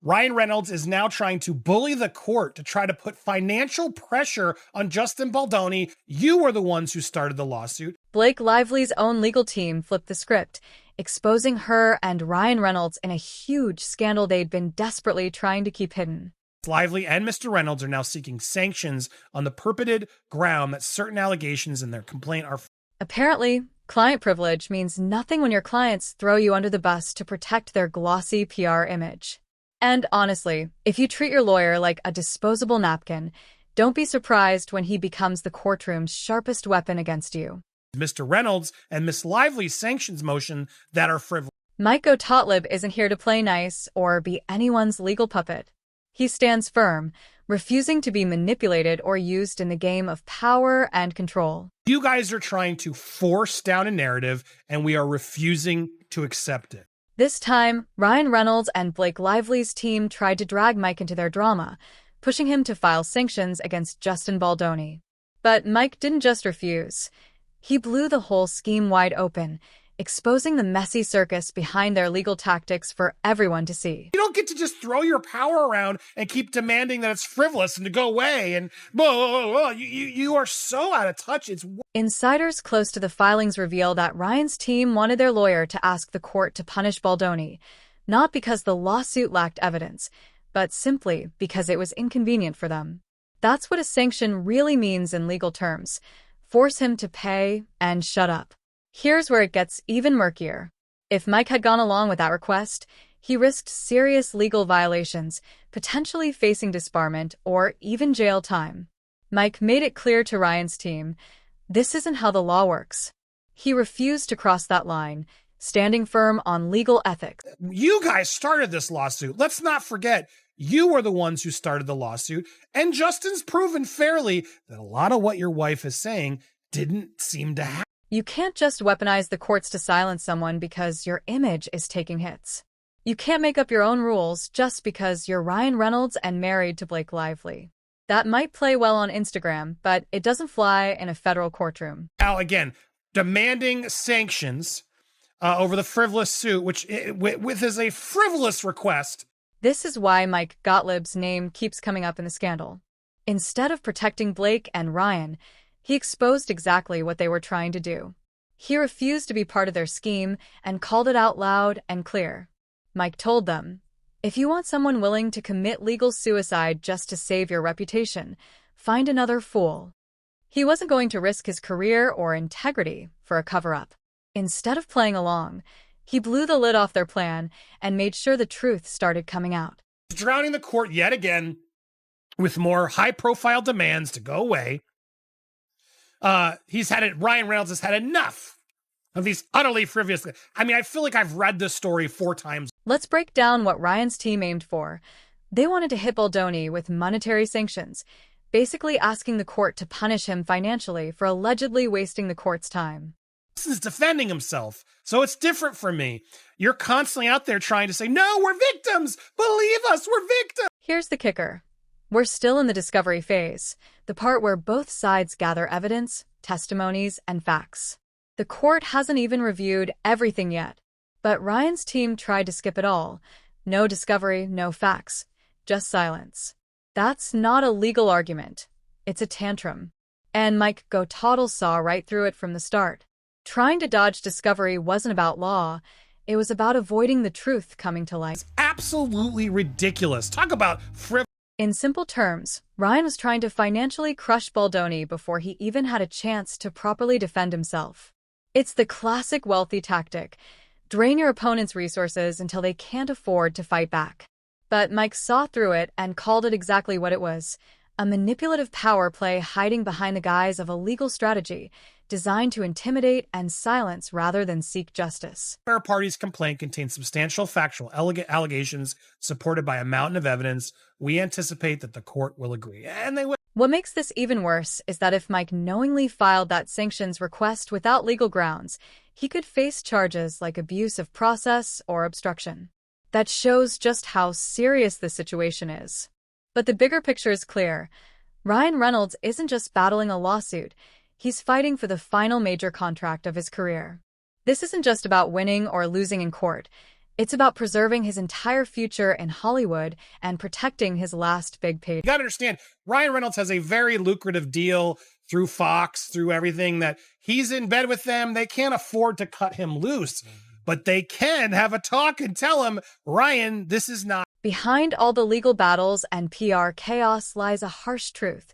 Ryan Reynolds is now trying to bully the court to try to put financial pressure on Justin Baldoni. You were the ones who started the lawsuit. Blake Lively's own legal team flipped the script, exposing her and Ryan Reynolds in a huge scandal they'd been desperately trying to keep hidden. Lively and Mr. Reynolds are now seeking sanctions on the purported ground that certain allegations in their complaint are... Apparently, client privilege means nothing when your clients throw you under the bus to protect their glossy PR image. And honestly, if you treat your lawyer like a disposable napkin, don't be surprised when he becomes the courtroom's sharpest weapon against you. Mr. Reynolds and Miss Lively's sanctions motion that are frivolous. Mike Gottlieb isn't here to play nice or be anyone's legal puppet. He stands firm, refusing to be manipulated or used in the game of power and control. You guys are trying to force down a narrative, and we are refusing to accept it. This time, Ryan Reynolds and Blake Lively's team tried to drag Mike into their drama, pushing him to file sanctions against Justin Baldoni. But Mike didn't just refuse. He blew the whole scheme wide open, exposing the messy circus behind their legal tactics for everyone to see. You don't get to just throw your power around and keep demanding that it's frivolous and to go away and blah, blah, blah, blah. You are so out of touch. Insiders close to the filings reveal that Ryan's team wanted their lawyer to ask the court to punish Baldoni, not because the lawsuit lacked evidence, but simply because it was inconvenient for them. That's what a sanction really means in legal terms: force him to pay and shut up. Here's where it gets even murkier. If Mike had gone along with that request, he risked serious legal violations, potentially facing disbarment or even jail time. Mike made it clear to Ryan's team, this isn't how the law works. He refused to cross that line, standing firm on legal ethics. You guys started this lawsuit. Let's not forget, you were the ones who started the lawsuit, and Justin's proven fairly that a lot of what your wife is saying didn't seem to happen. You can't just weaponize the courts to silence someone because your image is taking hits. You can't make up your own rules just because you're Ryan Reynolds and married to Blake Lively. That might play well on Instagram, but it doesn't fly in a federal courtroom. Now, again, demanding sanctions over the frivolous suit, which is a frivolous request. This is why Mike Gottlieb's name keeps coming up in the scandal. Instead of protecting Blake and Ryan, he exposed exactly what they were trying to do. He refused to be part of their scheme and called it out loud and clear. Mike told them, if you want someone willing to commit legal suicide just to save your reputation, find another fool. He wasn't going to risk his career or integrity for a cover-up. Instead of playing along, he blew the lid off their plan and made sure the truth started coming out. Drowning the court yet again with more high-profile demands to go away. Ryan Reynolds has had enough of these utterly frivolous. I mean, I feel like I've read this story 4 times. Let's break down what Ryan's team aimed for. They wanted to hit Baldoni with monetary sanctions, basically asking the court to punish him financially for allegedly wasting the court's time. Is defending himself, so it's different for me. You're constantly out there trying to say, no, we're victims. Believe us, we're victims. Here's the kicker. We're still in the discovery phase, the part where both sides gather evidence, testimonies, and facts. The court hasn't even reviewed everything yet, but Ryan's team tried to skip it all. No discovery, no facts, just silence. That's not a legal argument. It's a tantrum. And Mike Gottlieb saw right through it from the start. Trying to dodge discovery wasn't about law. It was about avoiding the truth coming to light. It's absolutely ridiculous. Talk about frivolous. In simple terms, Ryan was trying to financially crush Baldoni before he even had a chance to properly defend himself. It's the classic wealthy tactic. Drain your opponent's resources until they can't afford to fight back. But Mike saw through it and called it exactly what it was: a manipulative power play hiding behind the guise of a legal strategy designed to intimidate and silence rather than seek justice. Our party's complaint contains substantial factual allegations supported by a mountain of evidence. We anticipate that the court will agree. And they will. What makes this even worse is that if Mike knowingly filed that sanctions request without legal grounds, he could face charges like abuse of process or obstruction. That shows just how serious the situation is. But the bigger picture is clear. Ryan Reynolds isn't just battling a lawsuit. He's fighting for the final major contract of his career. This isn't just about winning or losing in court. It's about preserving his entire future in Hollywood and protecting his last big payday. You gotta understand, Ryan Reynolds has a very lucrative deal through Fox, through everything, that he's in bed with them. They can't afford to cut him loose, but they can have a talk and tell him, Ryan, this is not. Behind all the legal battles and PR chaos lies a harsh truth.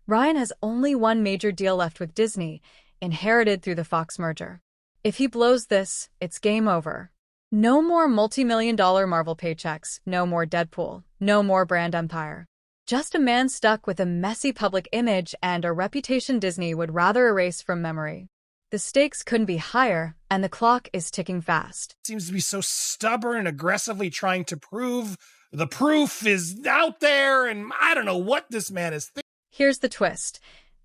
Ryan has only one major deal left with Disney, inherited through the Fox merger. If he blows this, it's game over. No more multi-million-dollar Marvel paychecks, no more Deadpool, no more brand empire. Just a man stuck with a messy public image and a reputation Disney would rather erase from memory. The stakes couldn't be higher, and the clock is ticking fast. Seems to be so stubborn and aggressively trying to prove the proof is out there, and I don't know what this man is thinking. Here's the twist.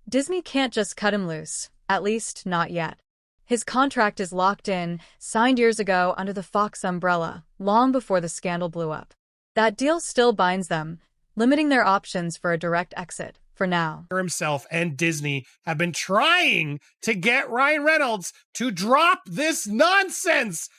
Disney can't just cut him loose, at least not yet. His contract is locked in, signed years ago under the Fox umbrella, long before the scandal blew up. That deal still binds them, limiting their options for a direct exit, for now. Himself and Disney have been trying to get Ryan Reynolds to drop this nonsense.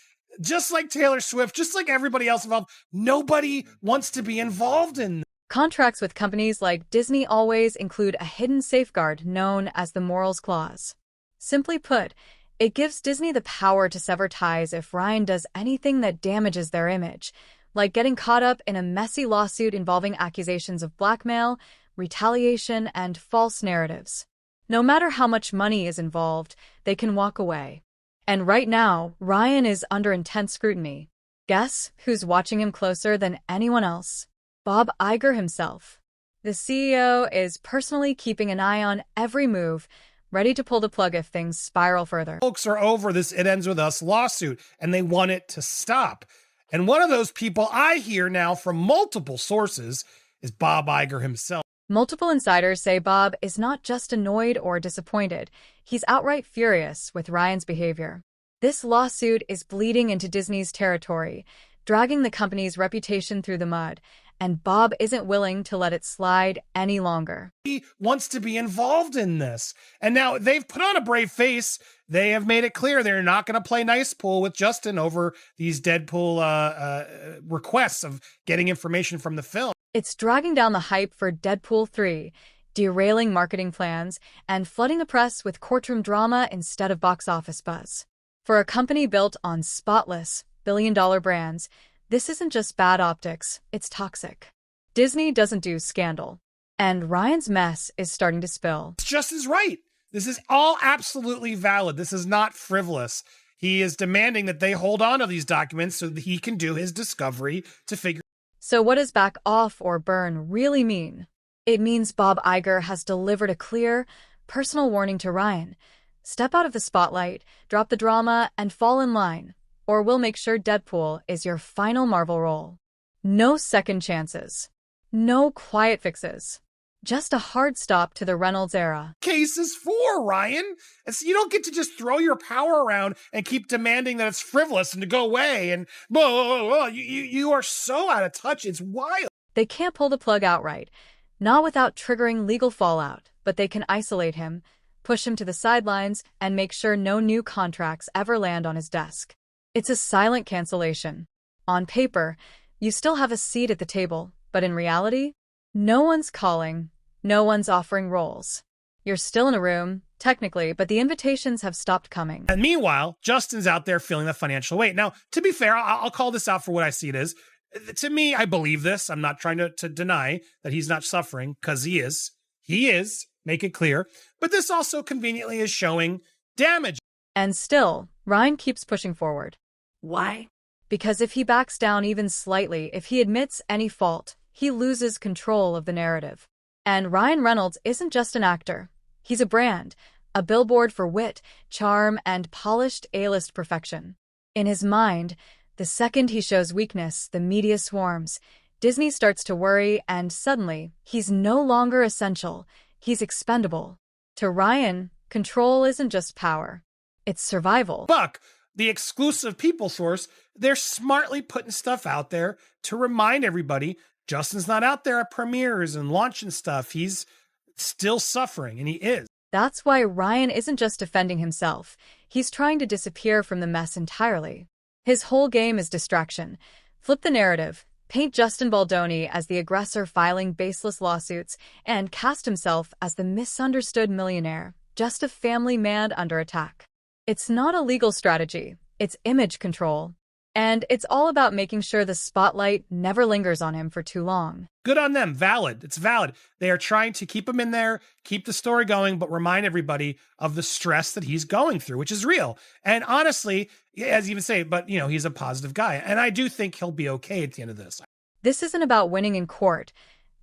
Just like Taylor Swift, just like everybody else involved, nobody wants to be involved in this. Contracts with companies like Disney always include a hidden safeguard known as the Morals Clause. Simply put, it gives Disney the power to sever ties if Ryan does anything that damages their image, like getting caught up in a messy lawsuit involving accusations of blackmail, retaliation, and false narratives. No matter how much money is involved, they can walk away. And right now, Ryan is under intense scrutiny. Guess who's watching him closer than anyone else? Bob Iger himself. The CEO is personally keeping an eye on every move, ready to pull the plug if things spiral further. Folks are over this "it ends with us" lawsuit, and they want it to stop. And one of those people I hear now from multiple sources is Bob Iger himself. Multiple insiders say Bob is not just annoyed or disappointed. He's outright furious with Ryan's behavior. This lawsuit is bleeding into Disney's territory, dragging the company's reputation through the mud, and Bob isn't willing to let it slide any longer. He wants to be involved in this. And now they've put on a brave face. They have made it clear they're not going to play nice pool with Justin over these Deadpool requests of getting information from the film. It's dragging down the hype for Deadpool 3, derailing marketing plans, and flooding the press with courtroom drama instead of box office buzz. For a company built on spotless, billion-dollar brands, this isn't just bad optics, it's toxic. Disney doesn't do scandal. And Ryan's mess is starting to spill. It's Justin's right. This is all absolutely valid. This is not frivolous. He is demanding that they hold on to these documents so that he can do his discovery to figure. So what does back off or burn really mean? It means Bob Iger has delivered a clear, personal warning to Ryan. Step out of the spotlight, drop the drama, and fall in line, or we'll make sure Deadpool is your final Marvel role. No second chances. No quiet fixes. Just a hard stop to the Reynolds era. Cases for, Ryan. You don't get to just throw your power around and keep demanding that it's frivolous and to go away. And blah, blah, blah, blah. You are so out of touch. It's wild. They can't pull the plug outright, not without triggering legal fallout, but they can isolate him, push him to the sidelines, and make sure no new contracts ever land on his desk. It's a silent cancellation. On paper, you still have a seat at the table, but in reality, no one's calling. No one's offering roles. You're still in a room, technically, but the invitations have stopped coming. And meanwhile, Justin's out there feeling the financial weight. Now, to be fair, I'll call this out for what I see it is. To me, I believe this. I'm not trying to deny that he's not suffering, because he is. He is, make it clear. But this also conveniently is showing damage. And still, Ryan keeps pushing forward. Why? Because if he backs down even slightly, if he admits any fault, he loses control of the narrative. And Ryan Reynolds isn't just an actor. He's a brand, a billboard for wit, charm, and polished A-list perfection. In his mind, the second he shows weakness, the media swarms. Disney starts to worry, and suddenly, he's no longer essential. He's expendable. To Ryan, control isn't just power. It's survival. Buck, the exclusive people source, they're smartly putting stuff out there to remind everybody Justin's not out there at premieres and launching stuff. He's still suffering, and he is. That's why Ryan isn't just defending himself. He's trying to disappear from the mess entirely. His whole game is distraction. Flip the narrative, paint Justin Baldoni as the aggressor filing baseless lawsuits, and cast himself as the misunderstood millionaire, just a family man under attack. It's not a legal strategy, it's image control. And it's all about making sure the spotlight never lingers on him for too long. Good on them. Valid. It's valid. They are trying to keep him in there, keep the story going, but remind everybody of the stress that he's going through, which is real. And honestly, as you even say, but he's a positive guy. And I do think he'll be okay at the end of this. This isn't about winning in court.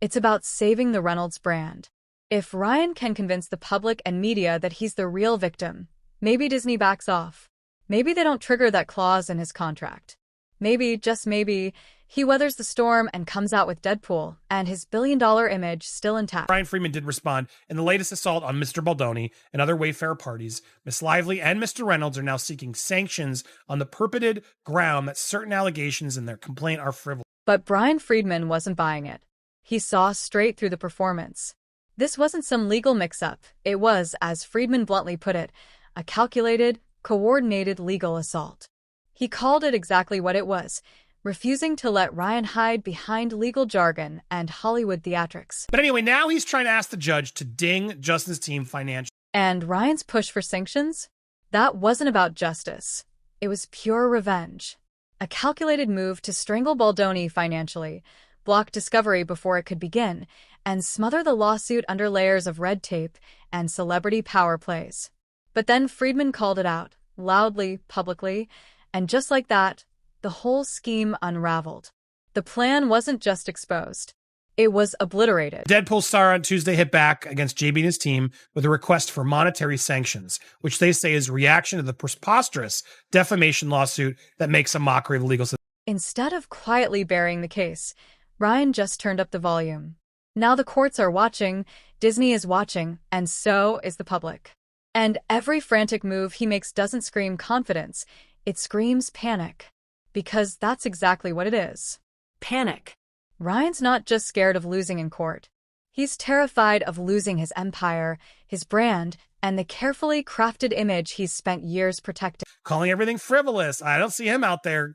It's about saving the Reynolds brand. If Ryan can convince the public and media that he's the real victim, maybe Disney backs off. Maybe they don't trigger that clause in his contract. Maybe, just maybe, he weathers the storm and comes out with Deadpool and his billion-dollar image still intact. Brian Friedman did respond. In the latest assault on Mr. Baldoni and other Wayfarer parties, Miss Lively and Mr. Reynolds are now seeking sanctions on the purported ground that certain allegations in their complaint are frivolous. But Brian Friedman wasn't buying it. He saw straight through the performance. This wasn't some legal mix-up. It was, as Friedman bluntly put it, a calculated, coordinated legal assault. He called it exactly what it was, refusing to let Ryan hide behind legal jargon and Hollywood theatrics. But anyway, now he's trying to ask the judge to ding Justin's team financially. And Ryan's push for sanctions? That wasn't about justice. It was pure revenge. A calculated move to strangle Baldoni financially, block discovery before it could begin, and smother the lawsuit under layers of red tape and celebrity power plays. But then Friedman called it out, loudly, publicly, and just like that, the whole scheme unraveled. The plan wasn't just exposed. It was obliterated. Deadpool star on Tuesday hit back against JB and his team with a request for monetary sanctions, which they say is a reaction to the preposterous defamation lawsuit that makes a mockery of the legal system. Instead of quietly burying the case, Ryan just turned up the volume. Now the courts are watching, Disney is watching, and so is the public. And every frantic move he makes doesn't scream confidence, it screams panic. Because that's exactly what it is. Panic. Ryan's not just scared of losing in court. He's terrified of losing his empire, his brand, and the carefully crafted image he's spent years protecting. Calling everything frivolous. I don't see him out there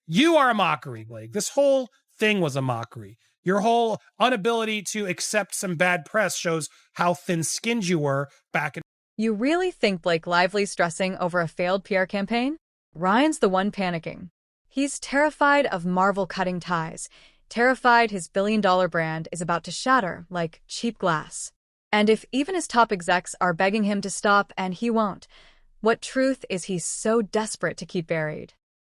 you are a mockery, Blake. This whole thing was a mockery. Your whole inability to accept some bad press shows how thin-skinned you were back in. You really think Blake Lively's stressing over a failed PR campaign? Ryan's the one panicking. He's terrified of Marvel cutting ties, terrified his billion-dollar brand is about to shatter like cheap glass. And if even his top execs are begging him to stop and he won't, what truth is he so desperate to keep buried?